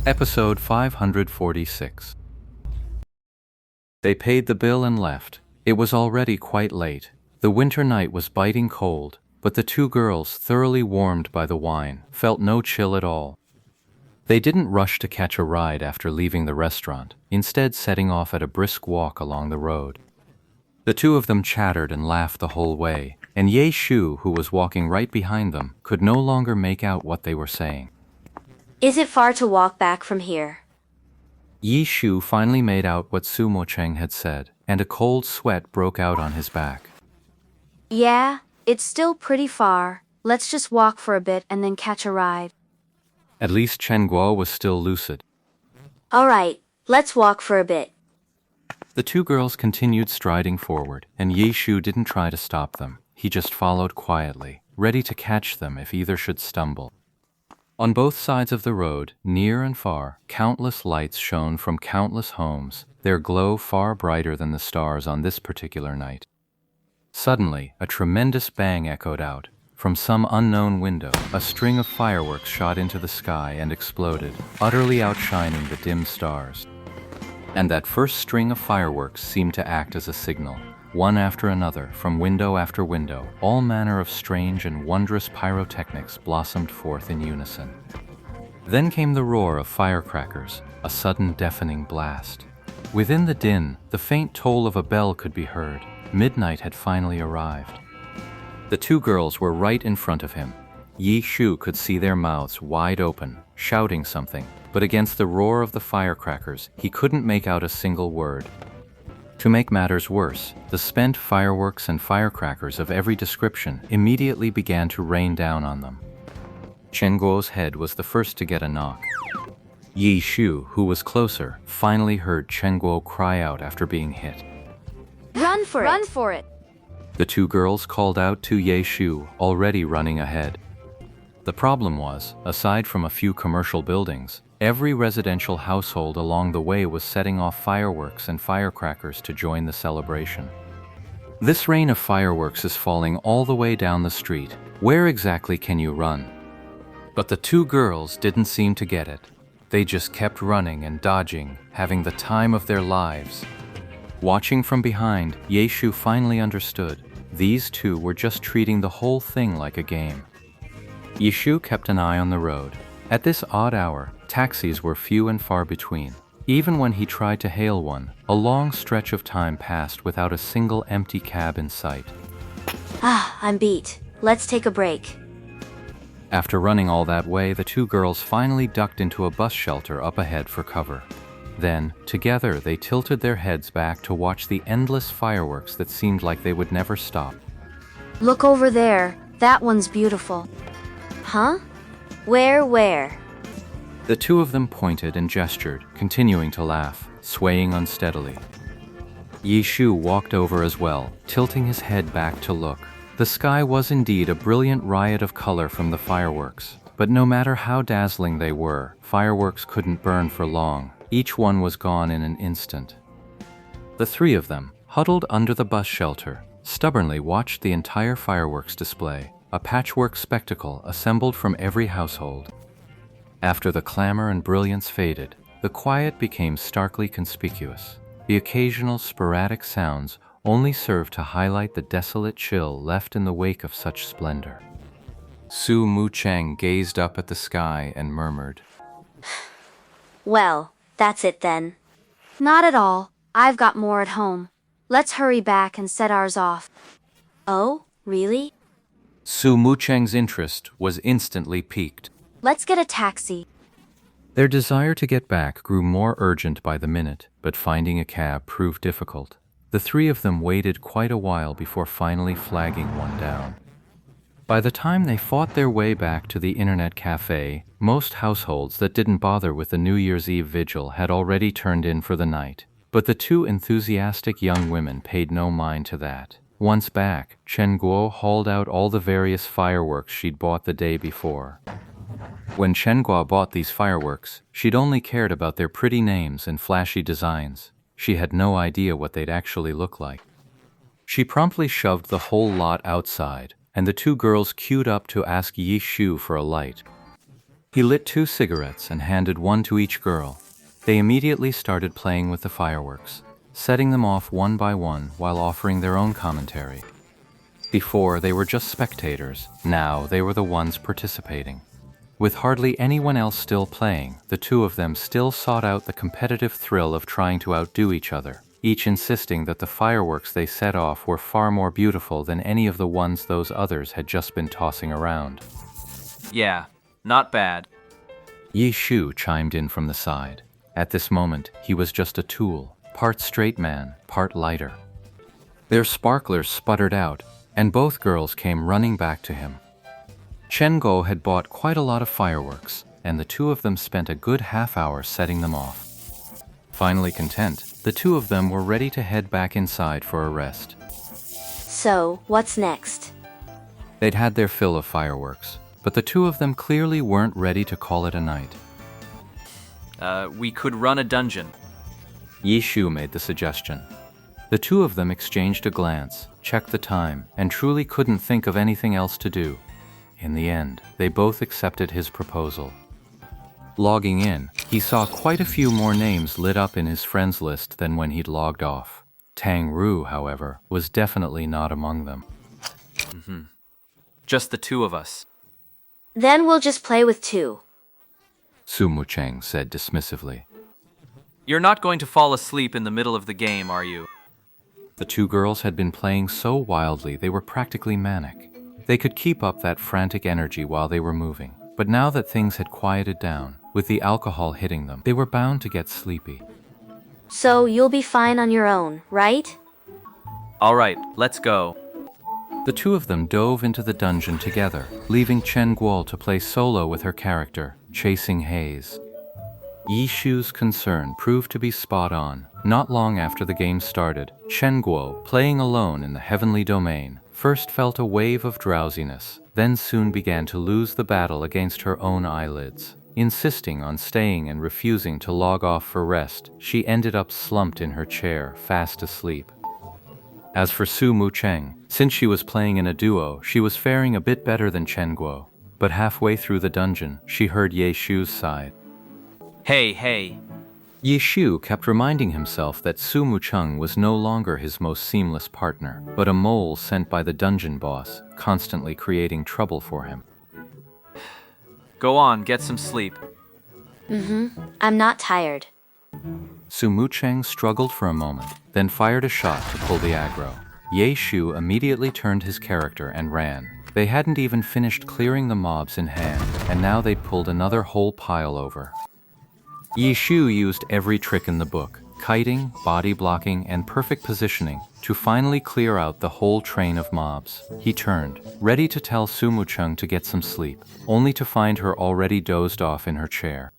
Episode 546. They paid the bill and left. It was already quite late. The winter night was biting cold, but the two girls, thoroughly warmed by the wine, felt no chill at all. They didn't rush to catch a ride after leaving the restaurant, instead setting off at a brisk walk along the road. The two of them chattered and laughed the whole way, and Ye Shu, who was walking right behind them, could no longer make out what they were saying. Is it far to walk back from here? Yi Shu finally made out what Su Mocheng had said, and a cold sweat broke out on his back. Yeah, it's still pretty far. Let's just walk for a bit and then catch a ride. At least Chen Guo was still lucid. All right, let's walk for a bit. The two girls continued striding forward, and Yi Shu didn't try to stop them. He just followed quietly, ready to catch them if either should stumble. On both sides of the road, near and far, countless lights shone from countless homes, their glow far brighter than the stars on this particular night. Suddenly, a tremendous bang echoed out. From some unknown window, a string of fireworks shot into the sky and exploded, utterly outshining the dim stars. And that first string of fireworks seemed to act as a signal. One after another, from window after window, all manner of strange and wondrous pyrotechnics blossomed forth in unison. Then came the roar of firecrackers, a sudden deafening blast. Within the din, the faint toll of a bell could be heard. Midnight had finally arrived. The two girls were right in front of him. Yi Shu could see their mouths wide open, shouting something, but against the roar of the firecrackers, he couldn't make out a single word. To make matters worse, the spent fireworks and firecrackers of every description immediately began to rain down on them. Chen Guo's head was the first to get a knock. Yi Shu, who was closer, finally heard Chen Guo cry out after being hit. Run for it! Run for it! The two girls called out to Ye Shu, already running ahead. The problem was, aside from a few commercial buildings, every residential household along the way was setting off fireworks and firecrackers to join the celebration. This rain of fireworks is falling all the way down the street. Where exactly can you run? But the two girls didn't seem to get it. They just kept running and dodging, having the time of their lives. Watching from behind, Ye Shu finally understood. These two were just treating the whole thing like a game. Ye Shu kept an eye on the road. At this odd hour, taxis were few and far between. Even when he tried to hail one, a long stretch of time passed without a single empty cab in sight. I'm beat. Let's take a break. After running all that way, the two girls finally ducked into a bus shelter up ahead for cover. Then, together, they tilted their heads back to watch the endless fireworks that seemed like they would never stop. Look over there. That one's beautiful. Huh? Where? The two of them pointed and gestured, continuing to laugh, swaying unsteadily. Yi Shu walked over as well, tilting his head back to look. The sky was indeed a brilliant riot of color from the fireworks, but no matter how dazzling they were, fireworks couldn't burn for long. Each one was gone in an instant. The three of them, huddled under the bus shelter, stubbornly watched the entire fireworks display, a patchwork spectacle assembled from every household. After the clamor and brilliance faded, the quiet became starkly conspicuous. The occasional sporadic sounds only served to highlight the desolate chill left in the wake of such splendor. Su Mocheng gazed up at the sky and murmured, Well, that's it then. Not at all. I've got more at home. Let's hurry back and set ours off. Oh, really? Su Mocheng's interest was instantly piqued. Let's get a taxi. Their desire to get back grew more urgent by the minute, but finding a cab proved difficult. The three of them waited quite a while before finally flagging one down. By the time they fought their way back to the internet cafe, most households that didn't bother with the New Year's Eve vigil had already turned in for the night. But the two enthusiastic young women paid no mind to that. Once back, Chen Guo hauled out all the various fireworks she'd bought the day before. When Chen Guo bought these fireworks, she'd only cared about their pretty names and flashy designs. She had no idea what they'd actually look like. She promptly shoved the whole lot outside, and the two girls queued up to ask Yi Shu for a light. He lit 2 cigarettes and handed one to each girl. They immediately started playing with the fireworks, setting them off one by one while offering their own commentary. Before, they were just spectators. Now, they were the ones participating. With hardly anyone else still playing, the two of them still sought out the competitive thrill of trying to outdo each other, each insisting that the fireworks they set off were far more beautiful than any of the ones those others had just been tossing around. Yeah, not bad. Yi Shu chimed in from the side. At this moment, he was just a tool, part straight man, part lighter. Their sparklers sputtered out, and both girls came running back to him. Chen Guo had bought quite a lot of fireworks, and the two of them spent a good half-hour setting them off. Finally content, the two of them were ready to head back inside for a rest. So, what's next? They'd had their fill of fireworks, but the two of them clearly weren't ready to call it a night. We could run a dungeon. Yi Shu made the suggestion. The two of them exchanged a glance, checked the time, and truly couldn't think of anything else to do. In the end, they both accepted his proposal. Logging in, he saw quite a few more names lit up in his friends list than when he'd logged off. Tang Ru, however, was definitely not among them. Just the two of us. Then we'll just play with 2. Su Mucheng said dismissively. You're not going to fall asleep in the middle of the game, are you? The two girls had been playing so wildly they were practically manic. They could keep up that frantic energy while they were moving, but now that things had quieted down, with the alcohol hitting them, they were bound to get sleepy. So, you'll be fine on your own, right? All right, let's go. The two of them dove into the dungeon together, leaving Chen Guo to play solo with her character, Chasing Haze. Yi Shu's concern proved to be spot on. Not long after the game started, Chen Guo, playing alone in the heavenly domain, first felt a wave of drowsiness, then soon began to lose the battle against her own eyelids. Insisting on staying and refusing to log off for rest, she ended up slumped in her chair, fast asleep. As for Su Mucheng, since she was playing in a duo, she was faring a bit better than Chen Guo. But halfway through the dungeon, she heard Ye Shu's sigh. Hey. Yi Shu kept reminding himself that Su Mucheng was no longer his most seamless partner, but a mole sent by the dungeon boss, constantly creating trouble for him. Go on, get some sleep. I'm not tired. Su Mucheng struggled for a moment, then fired a shot to pull the aggro. Ye Shu immediately turned his character and ran. They hadn't even finished clearing the mobs in hand, and now they'd pulled another whole pile over. Yi Shu used every trick in the book, kiting, body blocking, and perfect positioning, to finally clear out the whole train of mobs. He turned, ready to tell Su Mucheng to get some sleep, only to find her already dozed off in her chair.